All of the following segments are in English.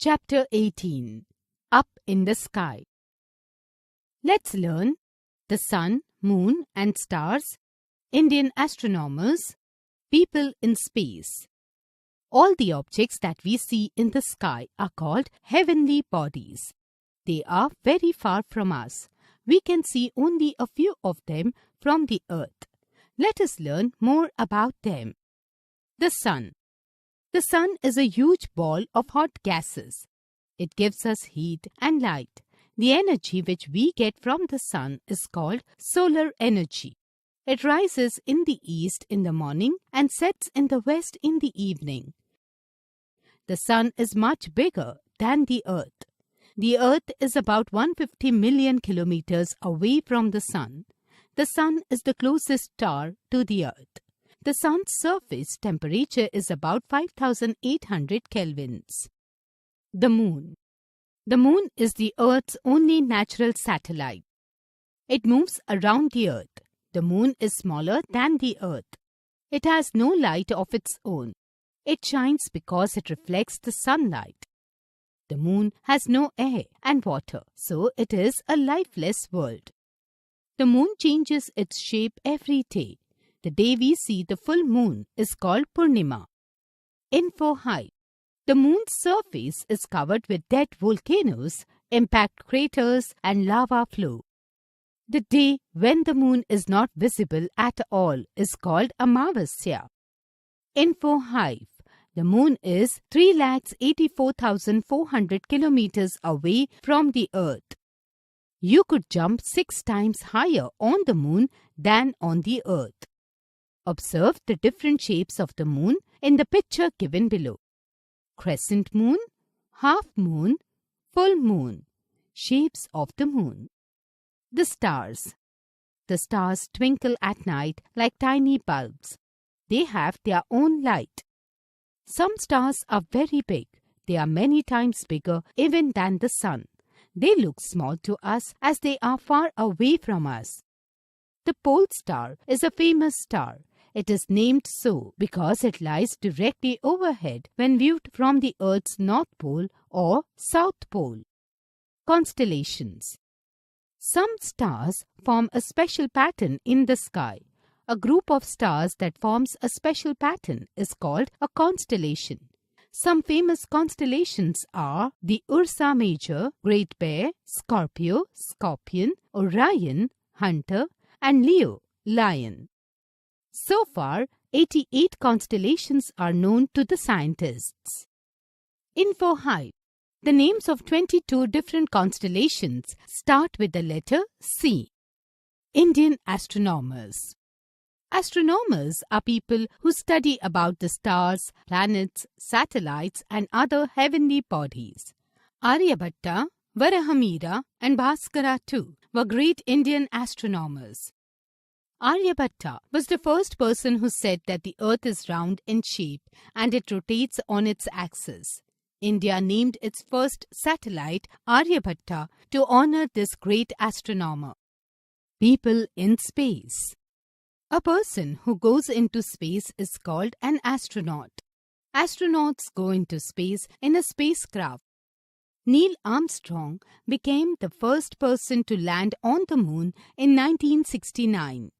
Chapter 18 Up in the Sky. Let's learn the sun, moon and stars, Indian astronomers, people in space. All the objects that we see in the sky are called heavenly bodies. They are very far from us. We can see only a few of them from the earth. Let us learn more about them. The sun. The sun is a huge ball of hot gases. It gives us heat and light. The energy which we get from the sun is called solar energy. It rises in the east in the morning and sets in the west in the evening. The sun is much bigger than the earth. The earth is about 150 million kilometers away from the sun. The sun is the closest star to the earth. The sun's surface temperature is about 5,800 kelvins. The moon. The moon is the earth's only natural satellite. It moves around the earth. The moon is smaller than the earth. It has no light of its own. It shines because it reflects the sunlight. The moon has no air and water, so it is a lifeless world. The moon changes its shape every day. The day we see the full moon is called Purnima. Info height. The moon's surface is covered with dead volcanoes, impact craters and lava flow. The day when the moon is not visible at all is called Amavasya. Info height. The moon is 3,84,400 kilometers away from the earth. You could jump 6 times higher on the moon than on the earth. Observe the different shapes of the moon in the picture given below. Crescent moon, half moon, full moon. Shapes of the moon. The stars. The stars twinkle at night like tiny bulbs. They have their own light. Some stars are very big. They are many times bigger even than the sun. They look small to us as they are far away from us. The pole star is a famous star. It is named so because it lies directly overhead when viewed from the Earth's North Pole or South Pole. Constellations. Some stars form a special pattern in the sky. A group of stars that forms a special pattern is called a constellation. Some famous constellations are the Ursa Major, Great Bear, Scorpio, Scorpion, Orion, Hunter, and Leo, Lion. So far, 88 constellations are known to the scientists. Info height. The names of 22 different constellations start with the letter C. Indian astronomers. Astronomers are people who study about the stars, planets, satellites and other heavenly bodies. Aryabhatta, Varahamira and Bhaskara too were great Indian astronomers. Aryabhatta was the first person who said that the earth is round in shape and it rotates on its axis. India named its first satellite Aryabhatta to honor this great astronomer. People in space. A person who goes into space is called an astronaut. Astronauts go into space in a spacecraft. Neil Armstrong became the first person to land on the moon in 1969.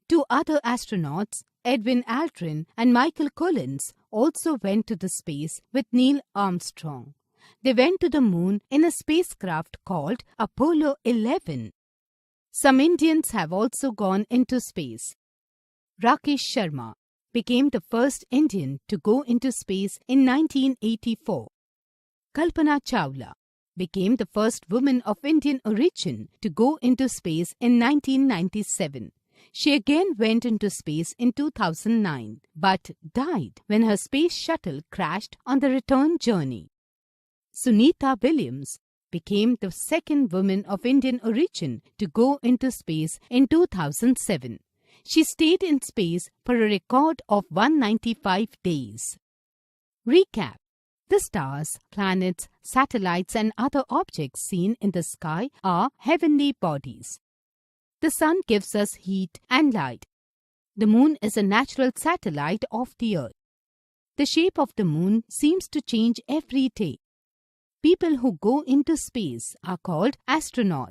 2 other astronauts, Edwin Aldrin and Michael Collins, also went to the space with Neil Armstrong. They went to the moon in a spacecraft called Apollo 11. Some Indians have also gone into space. Rakesh Sharma became the first Indian to go into space in 1984. Kalpana Chawla became the first woman of Indian origin to go into space in 1997. She again went into space in 2009, but died when her space shuttle crashed on the return journey. Sunita Williams became the second woman of Indian origin to go into space in 2007. She stayed in space for a record of 195 days. Recap. The stars, planets, satellites and other objects seen in the sky are heavenly bodies. The sun gives us heat and light. The moon is a natural satellite of the earth. The shape of the moon seems to change every day. People who go into space are called astronauts.